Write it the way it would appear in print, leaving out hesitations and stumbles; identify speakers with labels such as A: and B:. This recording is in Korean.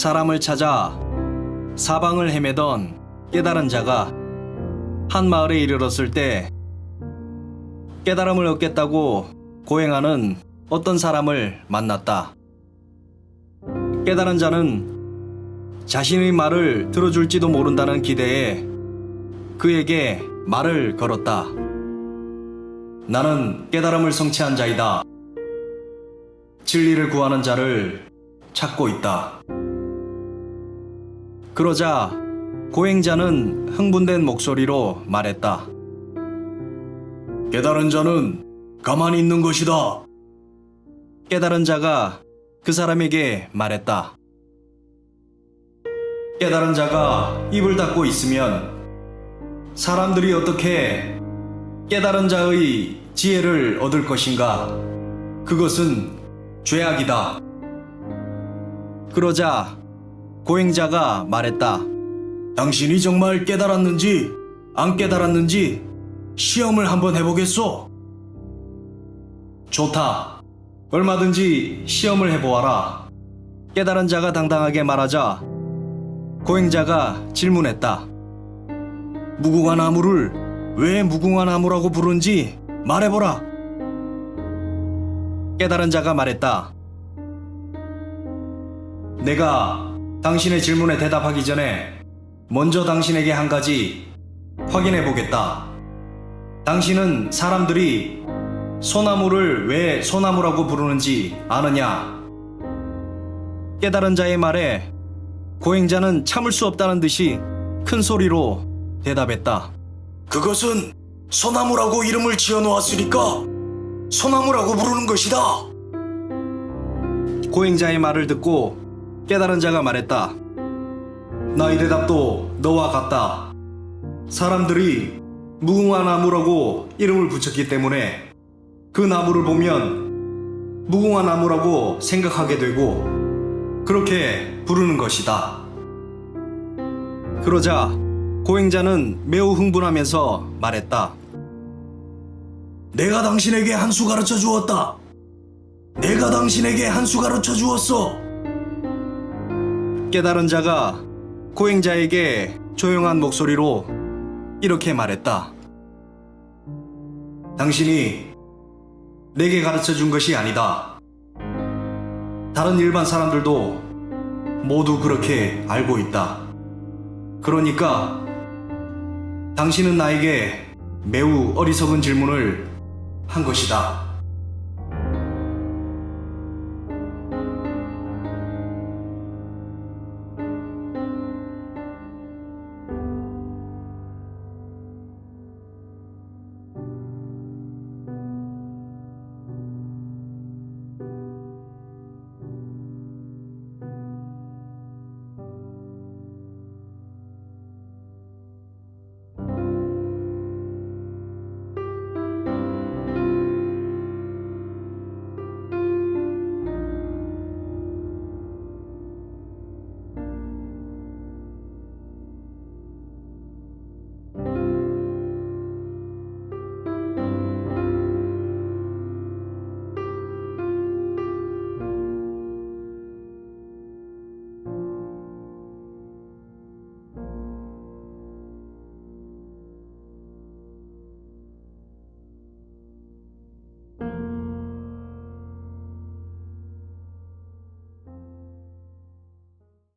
A: 사람을 찾아 사방을 헤매던 깨달은 자가 한 마을에 이르렀을 때 깨달음을 얻겠다고 고행하는 어떤 사람을 만났다. 깨달은 자는 자신의 말을 들어줄지도 모른다는 기대에 그에게 말을 걸었다. 나는 깨달음을 성취한 자이다. 진리를 구하는 자를 찾고 있다. 그러자 고행자는 흥분된 목소리로 말했다. 깨달은 자는 가만히 있는 것이다. 깨달은 자가 그 사람에게 말했다. 깨달은 자가 입을 닫고 있으면 사람들이 어떻게 깨달은 자의 지혜를 얻을 것인가? 그것은 죄악이다. 그러자 고행자가 말했다. 당신이 정말 깨달았는지 안 깨달았는지 시험을 한번 해보겠소? 좋다. 얼마든지 시험을 해보아라. 깨달은 자가 당당하게 말하자 고행자가 질문했다. 무궁화 나무를 왜 무궁화 나무라고 부르는지 말해보라. 깨달은 자가 말했다. 내가 당신의 질문에 대답하기 전에 먼저 당신에게 한 가지 확인해 보겠다. 당신은 사람들이 소나무를 왜 소나무라고 부르는지 아느냐? 깨달은 자의 말에 고행자는 참을 수 없다는 듯이 큰 소리로 대답했다. 그것은 소나무라고 이름을 지어 놓았으니까 소나무라고 부르는 것이다. 고행자의 말을 듣고 깨달은 자가 말했다. 나의 대답도 너와 같다. 사람들이 무궁화 나무라고 이름을 붙였기 때문에 그 나무를 보면 무궁화 나무라고 생각하게 되고 그렇게 부르는 것이다. 그러자 고행자는 매우 흥분하면서 말했다. 내가 당신에게 한 수 가르쳐 주었다. 내가 당신에게 한 수 가르쳐 주었어. 깨달은 자가 고행자에게 조용한 목소리로 이렇게 말했다. 당신이 내게 가르쳐 준 것이 아니다. 다른 일반 사람들도 모두 그렇게 알고 있다. 그러니까 당신은 나에게 매우 어리석은 질문을 한 것이다.